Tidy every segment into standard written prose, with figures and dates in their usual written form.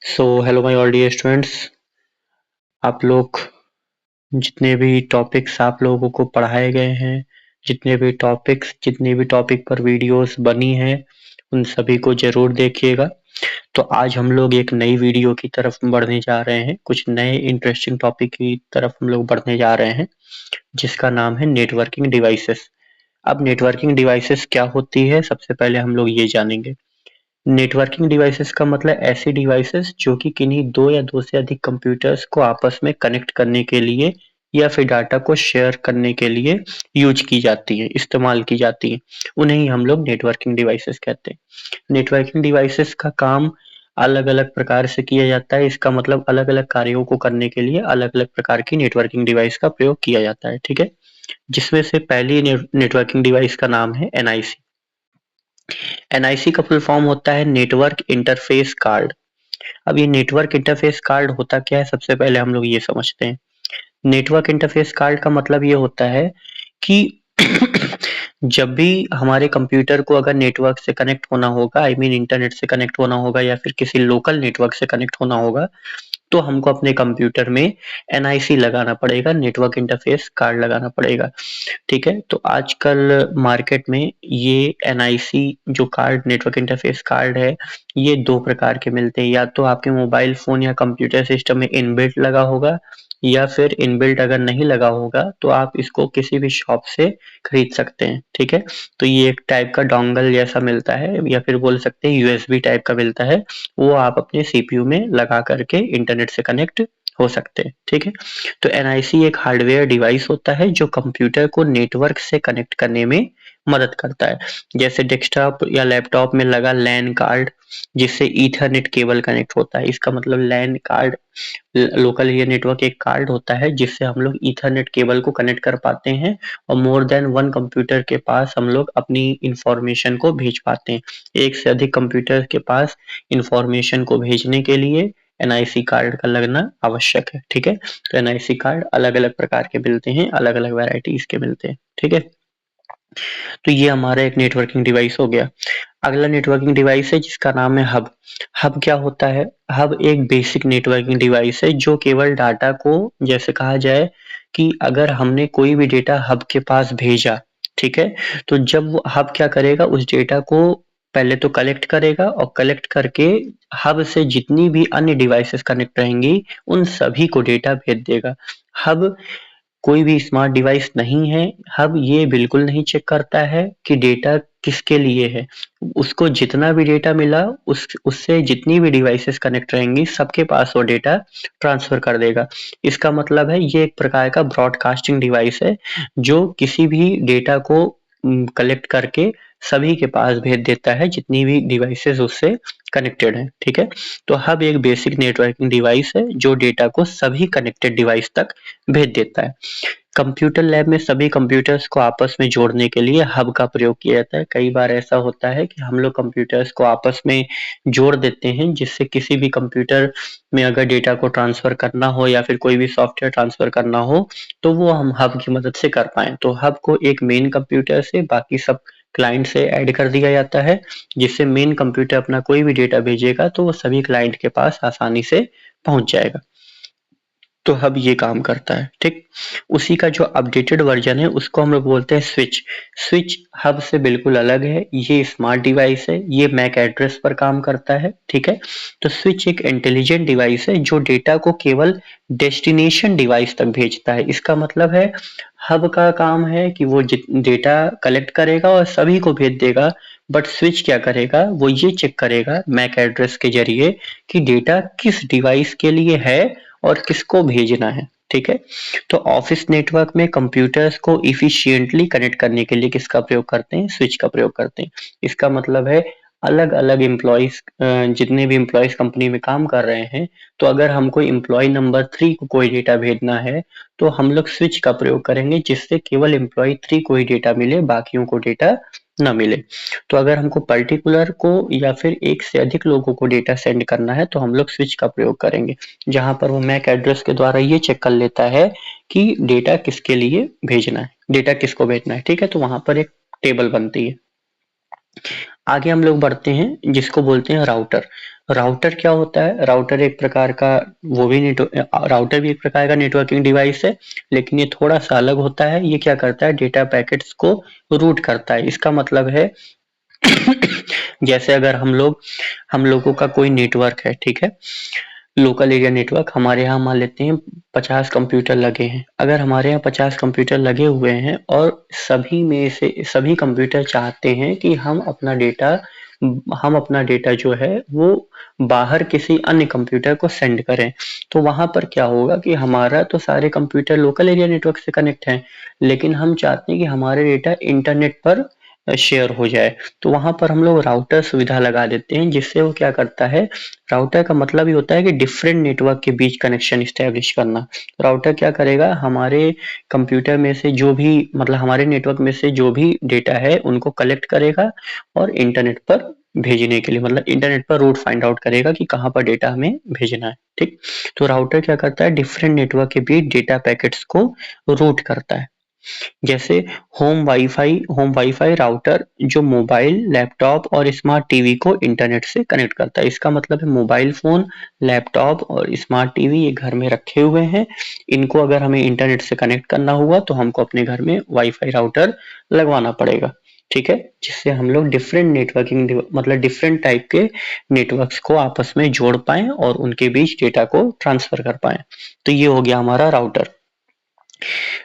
So hello my all dear students. आप लोग जितने भी टॉपिक्स आप लोगों को पढ़ाए गए हैं, जितने भी टॉपिक पर वीडियोस बनी हैं, उन सभी को जरूर देखिएगा। तो आज हम लोग एक नई वीडियो की तरफ बढ़ने जा रहे हैं, कुछ नए इंटरेस्टिंग टॉपिक की तरफ हम लोग बढ़ने जा रहे हैं, जिसका नाम है नेटवर्किंग डिवाइसेस। अब नेटवर्किंग डिवाइसेस क्या होती है, सबसे पहले हम लोग ये जानेंगे। नेटवर्किंग डिवाइसेस का मतलब ऐसी डिवाइसेस जो कि किन्हीं दो या दो से अधिक कंप्यूटर्स को आपस में कनेक्ट करने के लिए या फिर डाटा को शेयर करने के लिए यूज की जाती है, इस्तेमाल की जाती है। उन्हें ही हम लोग नेटवर्किंग डिवाइसेस कहते हैं। नेटवर्किंग डिवाइसेस का काम अलग अलग प्रकार से किया जाता है। इसका मतलब अलग अलग कार्यों को करने के लिए अलग अलग प्रकार की नेटवर्किंग डिवाइस का प्रयोग किया जाता है, ठीक है। जिसमें से पहली नेटवर्किंग डिवाइस का नाम है एनआईसी। एनआईसी का फुल फॉर्म होता है नेटवर्क इंटरफेस कार्ड। अब ये नेटवर्क इंटरफेस कार्ड होता क्या है, सबसे पहले हम लोग ये समझते हैं। नेटवर्क इंटरफेस कार्ड का मतलब ये होता है कि जब भी हमारे कंप्यूटर को अगर नेटवर्क से कनेक्ट होना होगा, आई मीन इंटरनेट से कनेक्ट होना होगा या फिर किसी लोकल नेटवर्क से कनेक्ट होना होगा, तो हमको अपने कंप्यूटर में एनआईसी लगाना पड़ेगा, नेटवर्क इंटरफेस कार्ड लगाना पड़ेगा, ठीक है। तो आजकल मार्केट में ये एनआईसी जो कार्ड, नेटवर्क इंटरफेस कार्ड है, ये दो प्रकार के मिलते हैं। या तो आपके मोबाइल फोन या कंप्यूटर सिस्टम में इनबिल्ट लगा होगा, या फिर इनबिल्ट अगर नहीं लगा होगा तो आप इसको किसी भी शॉप से खरीद सकते हैं, ठीक है। तो ये एक टाइप का डोंगल जैसा मिलता है, या फिर बोल सकते हैं यूएसबी टाइप का मिलता है। वो आप अपने सीपीयू में लगा करके इंटरनेट से कनेक्ट हो सकते हैं, ठीक है। तो एनआईसी एक हार्डवेयर डिवाइस होता है जो कंप्यूटर को नेटवर्क से कनेक्ट करने में मदद करता है। जैसे डेस्कटॉप या लैपटॉप में लगा लैन कार्ड, जिससे ईथरनेट केबल कनेक्ट होता है। इसका मतलब लैन कार्ड, लोकल एरिया नेटवर्क, एक कार्ड होता है जिससे हम लोग ईथरनेट केबल को कनेक्ट कर पाते हैं और मोर देन वन कंप्यूटर के पास हम लोग अपनी इंफॉर्मेशन को भेज पाते हैं। एक से अधिक कंप्यूटर के पास इंफॉर्मेशन को भेजने के लिए एनआईसी कार्ड का लगना आवश्यक है, ठीक है। तो एनआईसी कार्ड अलग अलग प्रकार के मिलते हैं, अलग अलग वैरायटीज के मिलते हैं, ठीक है। तो ये हमारा एक नेटवर्किंग डिवाइस हो गया। अगला नेटवर्किंग डिवाइस है जिसका नाम है हब। हब क्या होता है? हब एक बेसिक नेटवर्किंग डिवाइस है जो केवल डाटा को, जैसे कहा जाए कि अगर हमने कोई भी डेटा हब के पास भेजा, ठीक है, तो जब वो हब क्या करेगा, उस डेटा को पहले तो कलेक्ट करेगा और कलेक्ट करके हब से जितनी भी अन्य डिवाइसेस कनेक्ट रहेंगी उन सभी को डेटा भेज देगा। हब कोई भी स्मार्ट डिवाइस नहीं है। हब ये बिल्कुल नहीं चेक करता है कि डेटा किसके लिए है। उसको जितना भी डेटा मिला, उससे जितनी भी डिवाइसेस कनेक्ट रहेंगी सबके पास वो डेटा ट्रांसफर कर देगा। इसका मतलब है ये एक प्रकार का ब्रॉडकास्टिंग डिवाइस है जो किसी भी डेटा को कलेक्ट करके सभी के पास भेज देता है, जितनी भी डिवाइसेस उससे कनेक्टेड है, ठीक है। तो हब एक बेसिक नेटवर्किंग डिवाइस है जो डेटा को सभी कनेक्टेड डिवाइस तक भेज देता है। कंप्यूटर लैब में सभी कंप्यूटर्स को आपस में जोड़ने के लिए हब का प्रयोग किया जाता है। कई बार ऐसा होता है कि हम लोग कंप्यूटर्स को आपस में जोड़ देते हैं, जिससे किसी भी कंप्यूटर में अगर डेटा को ट्रांसफर करना हो या फिर कोई भी सॉफ्टवेयर ट्रांसफर करना हो, तो वो हम हब की मदद से कर पाए। तो हब को एक मेन कंप्यूटर से बाकी सब क्लाइंट से ऐड कर दिया जाता है, जिससे मेन कंप्यूटर अपना कोई भी डेटा भेजेगा तो वो सभी क्लाइंट के पास आसानी से पहुंच जाएगा। तो हब ये काम करता है, ठीक। उसी का जो अपडेटेड वर्जन है उसको हम लोग बोलते हैं स्विच। स्विच हब से बिल्कुल अलग है, ये स्मार्ट डिवाइस है, ये मैक एड्रेस पर काम करता है, ठीक है। तो स्विच एक इंटेलिजेंट डिवाइस है जो डेटा को केवल डेस्टिनेशन डिवाइस तक भेजता है। इसका मतलब है हब का काम है कि वो डेटा कलेक्ट करेगा और सभी को भेज देगा, बट स्विच क्या करेगा, वो ये चेक करेगा मैक एड्रेस के जरिए कि डेटा किस डिवाइस के लिए है और किसको भेजना है, ठीक है। तो ऑफिस नेटवर्क में कंप्यूटर्स को इफिशिएंटली कनेक्ट करने के लिए किसका प्रयोग करते हैं? स्विच का प्रयोग करते हैं। इसका मतलब है अलग अलग एम्प्लॉयज, जितने भी एम्प्लॉयज कंपनी में काम कर रहे हैं, तो अगर हमको एम्प्लॉय नंबर 3 को कोई डेटा भेजना है तो हम लोग स्विच का प्रयोग करेंगे, जिससे केवल एम्प्लॉय 3 को ही डेटा मिले, बाकियों को डेटा ना मिले। तो अगर हमको पर्टिकुलर को या फिर एक से अधिक लोगों को डेटा सेंड करना है तो हम लोग स्विच का प्रयोग करेंगे, जहां पर वो मैक एड्रेस के द्वारा ये चेक कर लेता है कि डेटा किसके लिए भेजना है, डेटा किसको भेजना है, ठीक है। तो वहां पर एक टेबल बनती है। आगे हम लोग बढ़ते हैं जिसको बोलते हैं राउटर। राउटर क्या होता है? राउटर एक प्रकार का राउटर भी एक प्रकार का नेटवर्किंग डिवाइस है, लेकिन ये थोड़ा सा अलग होता है। ये क्या करता है? डेटा पैकेट्स को रूट करता है। इसका मतलब है जैसे अगर हम लोगों का कोई नेटवर्क है, ठीक है, लोकल एरिया नेटवर्क, हमारे यहाँ मान लेते हैं 50 कंप्यूटर लगे हैं। अगर हमारे यहाँ 50 कंप्यूटर लगे हुए हैं और सभी में से सभी कंप्यूटर चाहते हैं कि हम अपना डेटा जो है वो बाहर किसी अन्य कंप्यूटर को सेंड करें, तो वहां पर क्या होगा कि हमारा तो सारे कंप्यूटर लोकल एरिया नेटवर्क से कनेक्ट हैं, लेकिन हम चाहते हैं कि हमारे डेटा इंटरनेट पर शेयर हो जाए। तो वहां पर हम लोग राउटर सुविधा लगा देते हैं, जिससे वो क्या करता है? राउटर का मतलब ये होता है कि डिफरेंट नेटवर्क के बीच कनेक्शन इस्टेब्लिश करना। राउटर क्या करेगा? हमारे कंप्यूटर में से जो भी मतलब हमारे नेटवर्क में से जो भी डेटा है उनको कलेक्ट करेगा और इंटरनेट पर भेजने के लिए मतलब इंटरनेट पर रूट फाइंड आउट करेगा कि कहाँ पर डेटा हमें भेजना है। ठीक, तो राउटर क्या करता है? डिफरेंट नेटवर्क के बीच डेटा पैकेट्स को रूट करता है। जैसे होम वाईफाई राउटर जो मोबाइल, लैपटॉप और स्मार्ट टीवी को इंटरनेट से कनेक्ट करता है। इसका मतलब है मोबाइल फोन, लैपटॉप और स्मार्ट टीवी ये घर में रखे हुए हैं। इनको अगर हमें इंटरनेट से कनेक्ट करना हुआ तो हमको अपने घर में वाईफाई राउटर लगवाना पड़ेगा, ठीक है, जिससे हम लोग डिफरेंट नेटवर्किंग मतलब डिफरेंट टाइप के नेटवर्क्स को आपस में जोड़ पाए और उनके बीच डेटा को ट्रांसफर कर पाए। तो ये हो गया हमारा राउटर।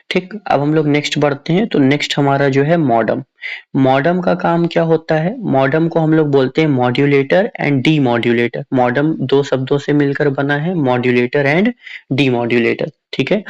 ठीक, अब हम लोग नेक्स्ट बढ़ते हैं। तो नेक्स्ट हमारा जो है मॉडम। मॉडम का काम क्या होता है? मॉडम को हम लोग बोलते हैं मॉड्यूलेटर एंड डीमॉड्यूलेटर। मॉडम दो शब्दों से मिलकर बना है, मॉड्यूलेटर एंड डीमॉड्यूलेटर, ठीक है।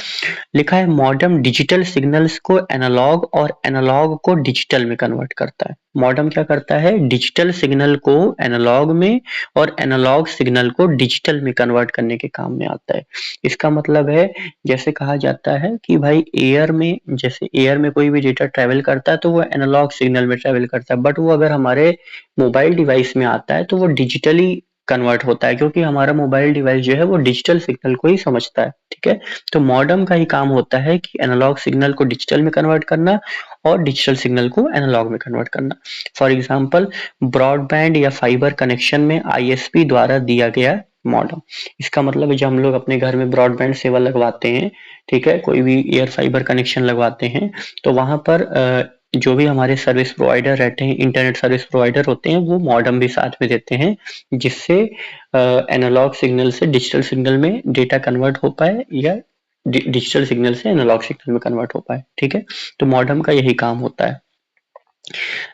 लिखा है मॉडम डिजिटल सिग्नल्स को एनालॉग और एनालॉग को डिजिटल में कन्वर्ट करता है। मॉडम क्या करता है? डिजिटल सिग्नल को एनालॉग में और एनालॉग सिग्नल को डिजिटल में कन्वर्ट करने के काम में आता है। इसका मतलब है, जैसे कहा जाता है कि भाई जैसे एयर में कोई भी डेटा ट्रेवल करता है तो वो एनालॉग सिग्नल में ट्रेवल करता है, बट वो अगर हमारे मोबाइल डिवाइस में आता है तो वो डिजिटली कन्वर्ट होता है, क्योंकि हमारा मोबाइल डिवाइस जो है वो डिजिटल सिग्नल को ही समझता है, ठीक है। तो मॉडम का ही काम होता है कि एनालॉग सिग्नल को डिजिटल में कन्वर्ट करना और डिजिटल सिग्नल को एनालॉग में कन्वर्ट करना। फॉर एग्जांपल ब्रॉडबैंड या फाइबर कनेक्शन में आईएसपी द्वारा दिया गया मॉडम। इसका मतलब है जब हम लोग अपने घर में ब्रॉडबैंड सेवा लगवाते हैं, ठीक है, कोई भी एयर फाइबर कनेक्शन लगवाते हैं, तो वहां पर जो भी हमारे सर्विस प्रोवाइडर रहते हैं, इंटरनेट सर्विस प्रोवाइडर होते हैं, वो मॉडम भी साथ में देते हैं, जिससे एनालॉग सिग्नल से डिजिटल सिग्नल में डेटा कन्वर्ट हो पाए या डिजिटल सिग्नल से एनालॉग सिग्नल में कन्वर्ट हो पाए, ठीक है। तो मॉडम का यही काम होता है।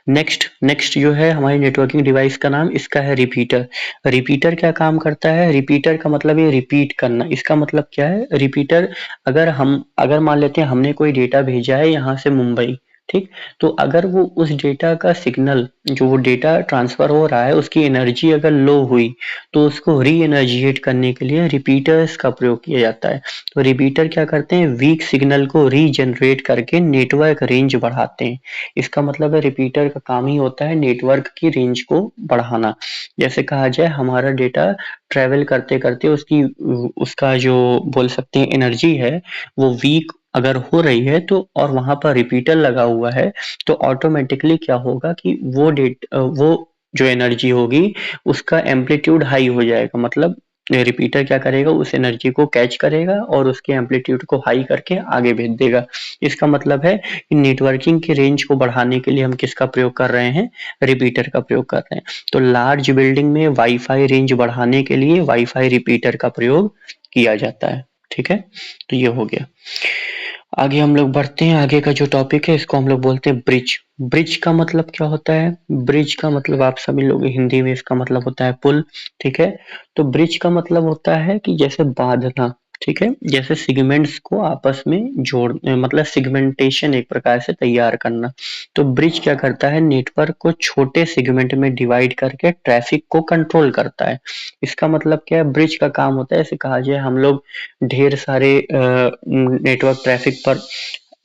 नेक्स्ट नेक्स्ट जो है हमारी नेटवर्किंग डिवाइस का नाम, इसका है रिपीटर। रिपीटर क्या काम करता है? रिपीटर का मतलब है रिपीट करना। इसका मतलब क्या है? रिपीटर, अगर मान लेते हैं हमने कोई डेटा भेजा है यहाँ से मुंबई, ठीक, तो अगर वो उस डेटा का सिग्नल, जो वो डेटा ट्रांसफर हो रहा है उसकी एनर्जी अगर लो हुई तो उसको री एनर्जिएट करने के लिए रिपीटर्स का प्रयोग किया जाता है। तो रिपीटर क्या करते हैं? वीक सिग्नल को रीजनरेट करके नेटवर्क रेंज बढ़ाते हैं। इसका मतलब है रिपीटर का काम ही होता है नेटवर्क की रेंज को बढ़ाना। जैसे कहा जाए हमारा डेटा ट्रेवल करते करते उसका जो बोल सकते हैं एनर्जी है वो वीक अगर हो रही है तो, और वहां पर रिपीटर लगा हुआ है, तो ऑटोमेटिकली क्या होगा कि वो जो एनर्जी होगी उसका एम्पलीट्यूड हाई हो जाएगा। मतलब रिपीटर क्या करेगा? उस एनर्जी को कैच करेगा और उसके एम्पलीट्यूड को हाई करके आगे भेज देगा। इसका मतलब है नेटवर्किंग की रेंज को बढ़ाने के लिए हम किसका प्रयोग कर रहे हैं? रिपीटर का प्रयोग कर रहे हैं। तो लार्ज बिल्डिंग में वाईफाई रेंज बढ़ाने के लिए वाईफाई रिपीटर का प्रयोग किया जाता है, ठीक है। तो ये हो गया। आगे हम लोग बढ़ते हैं। आगे का जो टॉपिक है इसको हम लोग बोलते हैं ब्रिज। ब्रिज का मतलब क्या होता है? ब्रिज का मतलब आप सभी लोग हिंदी में इसका मतलब होता है पुल, ठीक है। तो ब्रिज का मतलब होता है कि जैसे बांधना, ठीक है, जैसे सिगमेंट्स को आपस में मतलब सिगमेंटेशन एक प्रकार से तैयार करना। तो ब्रिज क्या करता है? नेटवर्क को छोटे सिगमेंट में डिवाइड करके ट्रैफिक को कंट्रोल करता है। इसका मतलब क्या है? ब्रिज का काम होता है, ऐसे कहा जाए हम लोग ढेर सारे नेटवर्क ट्रैफिक पर,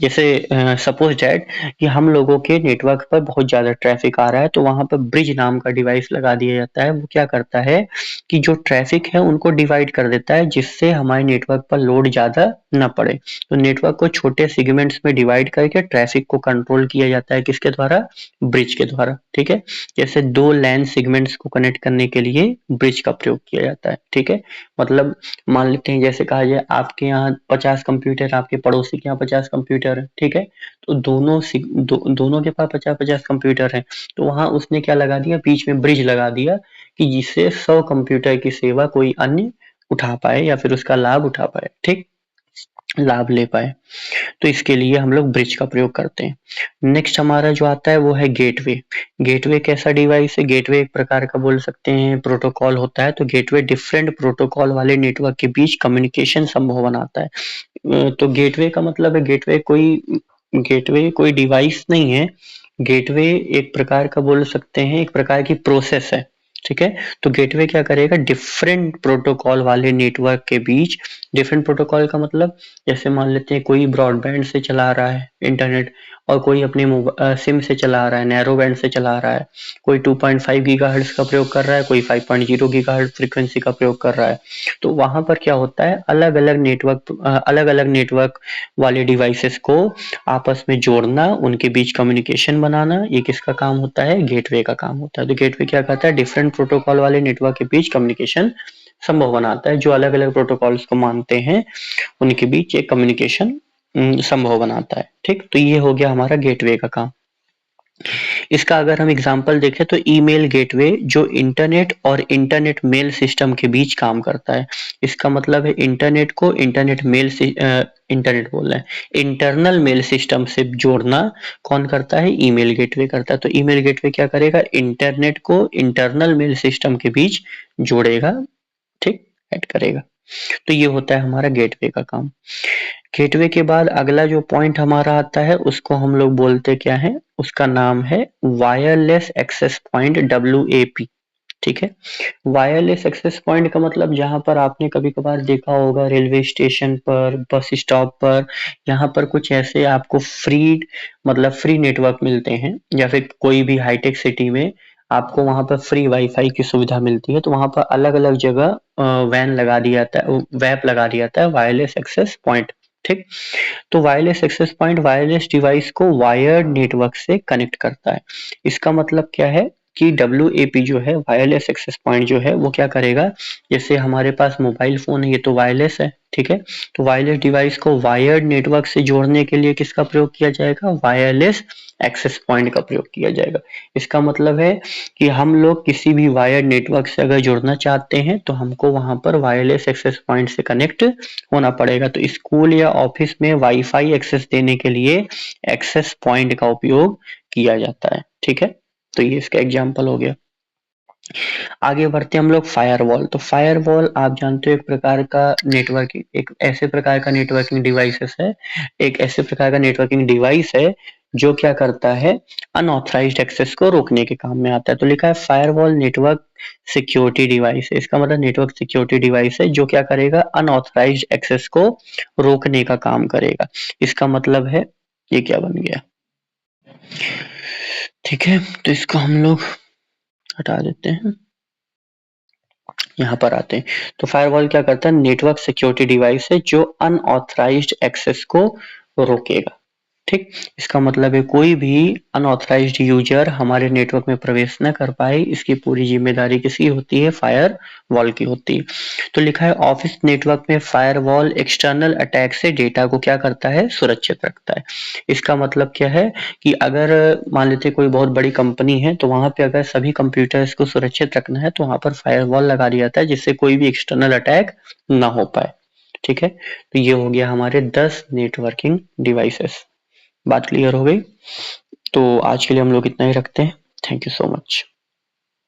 जैसे सपोज डैट कि हम लोगों के नेटवर्क पर बहुत ज़्यादा ट्रैफिक आ रहा है, तो वहाँ पर ब्रिज नाम का डिवाइस लगा दिया जाता है। वो क्या करता है कि जो ट्रैफिक है उनको डिवाइड कर देता है, जिससे हमारे नेटवर्क पर लोड ज़्यादा ना पड़े। तो नेटवर्क को छोटे सेगमेंट्स में डिवाइड करके ट्रैफिक को कंट्रोल किया जाता है, किसके द्वारा? ब्रिज के द्वारा, ठीक है। जैसे दो लैन सेगमेंट्स को कनेक्ट करने के लिए ब्रिज का प्रयोग किया जाता है, ठीक है। मतलब मान लेते हैं जैसे कहा जाए आपके यहाँ 50 कंप्यूटर, आपके पड़ोसी के यहाँ 50 कंप्यूटर है, ठीक है। तो दोनों के पास 50-50 कंप्यूटर है, तो वहां उसने क्या लगा दिया, बीच में ब्रिज लगा दिया कि जिससे 100 कंप्यूटर की सेवा कोई अन्य उठा पाए या फिर उसका लाभ उठा पाए, ठीक, लाभ ले पाए। तो इसके लिए हम लोग ब्रिज का प्रयोग करते हैं। नेक्स्ट हमारा जो आता है वो है गेटवे। गेटवे कैसा डिवाइस है? गेटवे एक प्रकार का बोल सकते हैं प्रोटोकॉल होता है। तो गेटवे डिफरेंट प्रोटोकॉल वाले नेटवर्क के बीच कम्युनिकेशन संभव बनाता है। तो गेटवे का मतलब है, गेटवे कोई डिवाइस नहीं है। गेटवे एक प्रकार का बोल सकते हैं, एक प्रकार की प्रोसेस है, ठीक है। तो गेटवे क्या करेगा, डिफरेंट प्रोटोकॉल वाले नेटवर्क के बीच, डिफरेंट प्रोटोकॉल का मतलब जैसे मान लेते हैं कोई ब्रॉडबैंड से चला रहा है इंटरनेट और कोई अपने सिम से चला रहा है, नैरो बैंड से चला रहा है, कोई 2.5 गीगाहर्ट्ज का प्रयोग कर रहा है, कोई 5.0 गीगाहर्ट्ज फ्रीक्वेंसी का प्रयोग कर रहा है। तो वहां पर क्या होता है, अलग अलग नेटवर्क वाले डिवाइसेस को आपस में जोड़ना, उनके बीच कम्युनिकेशन बनाना, ये किसका काम होता है, गेटवे का काम होता है। तो गेटवे क्या करता है, डिफरेंट प्रोटोकॉल वाले नेटवर्क के बीच कम्युनिकेशन संभव बनाता है। जो अलग अलग प्रोटोकॉल्स को मानते हैं उनके बीच एक कम्युनिकेशन संभव बनाता है, ठीक। तो ये हो गया हमारा गेटवे का काम। इसका अगर हम एग्जांपल देखें तो ईमेल गेटवे जो इंटरनेट और इंटरनेट मेल सिस्टम के बीच काम करता है। इसका मतलब है इंटरनेट को इंटरनेट बोल रहे हैं, इंटरनल मेल सिस्टम से जोड़ना कौन करता है, ईमेल गेटवे करता है। तो ईमेल गेटवे क्या करेगा, इंटरनेट को इंटरनल मेल सिस्टम के बीच जोड़ेगा, ठीक, ऐड करेगा। तो ये होता है हमारा गेटवे का काम। गेटवे के बाद अगला जो पॉइंट हमारा आता है उसको हम लोग बोलते क्या है, उसका नाम है वायरलेस एक्सेस पॉइंट, WAP, ठीक है। वायरलेस एक्सेस पॉइंट का मतलब जहां पर आपने कभी कभार देखा होगा रेलवे स्टेशन पर, बस स्टॉप पर, यहाँ पर कुछ ऐसे आपको फ्री नेटवर्क मिलते हैं, या फिर कोई भी हाईटेक सिटी में आपको वहां पर फ्री वाईफाई की सुविधा मिलती है। तो वहां पर अलग अलग जगह वैन लगा दिया जाता है, वैप लगा दिया जाता है, वायरलेस एक्सेस पॉइंट, ठीक। तो wireless access point wireless device को वायर्ड नेटवर्क से कनेक्ट करता है। इसका मतलब क्या है कि WAP जो है, वायरलेस एक्सेस पॉइंट जो है, वो क्या करेगा, जैसे हमारे पास मोबाइल फोन है, ये तो वायरलेस है, ठीक है। तो वायरलेस डिवाइस को वायर्ड नेटवर्क से जोड़ने के लिए किसका प्रयोग किया जाएगा, वायरलेस एक्सेस पॉइंट का प्रयोग किया जाएगा। इसका मतलब है कि हम लोग किसी भी वायर्ड नेटवर्क से अगर जुड़ना चाहते हैं तो हमको वहां पर वायरलेस एक्सेस पॉइंट से कनेक्ट होना पड़ेगा। तो स्कूल या ऑफिस में वाईफाई एक्सेस देने के लिए एक्सेस पॉइंट का उपयोग किया जाता है, ठीक है। तो ये इसका एग्जाम्पल हो गया। आगे बढ़ते हैं हम लोग फायरवॉल। तो फायरवॉल आप जानते हो एक प्रकार का नेटवर्किंग, एक ऐसे प्रकार का नेटवर्किंग डिवाइसेस है, एक ऐसे प्रकार का नेटवर्किंग डिवाइस है जो क्या करता है, अनऑथराइज्ड एक्सेस को रोकने के काम में आता है। तो लिखा है फायरवॉल नेटवर्क सिक्योरिटी डिवाइस है। इसका मतलब नेटवर्क सिक्योरिटी डिवाइस है जो क्या करेगा, अनऑथराइज्ड एक्सेस को रोकने का काम करेगा। इसका मतलब है ये क्या बन गया, ठीक है। तो इसको हम लोग हटा देते हैं, यहाँ पर आते हैं। तो फायरवॉल क्या करता है, नेटवर्क सिक्योरिटी डिवाइस है जो अनऑथराइज्ड एक्सेस को रोकेगा, ठीक। इसका मतलब है कोई भी अनऑथराइज्ड यूजर हमारे नेटवर्क में प्रवेश न कर पाए, इसकी पूरी जिम्मेदारी किसकी होती है, फायरवॉल की होती है। तो लिखा है ऑफिस नेटवर्क में फायरवॉल एक्सटर्नल अटैक से डेटा को क्या करता है, सुरक्षित रखता है। इसका मतलब क्या है कि अगर मान लेते कोई बहुत बड़ी कंपनी है तो वहां पे अगर सभी कंप्यूटर्स को सुरक्षित रखना है तो वहां पर फायरवॉल लगा दिया जाता है जिससे कोई भी एक्सटर्नल अटैक ना हो पाए, ठीक है। तो ये हो गया हमारे 10 नेटवर्किंग डिवाइसेस। बात क्लियर हो गई? तो आज के लिए हम लोग इतना ही रखते हैं। Thank you so much.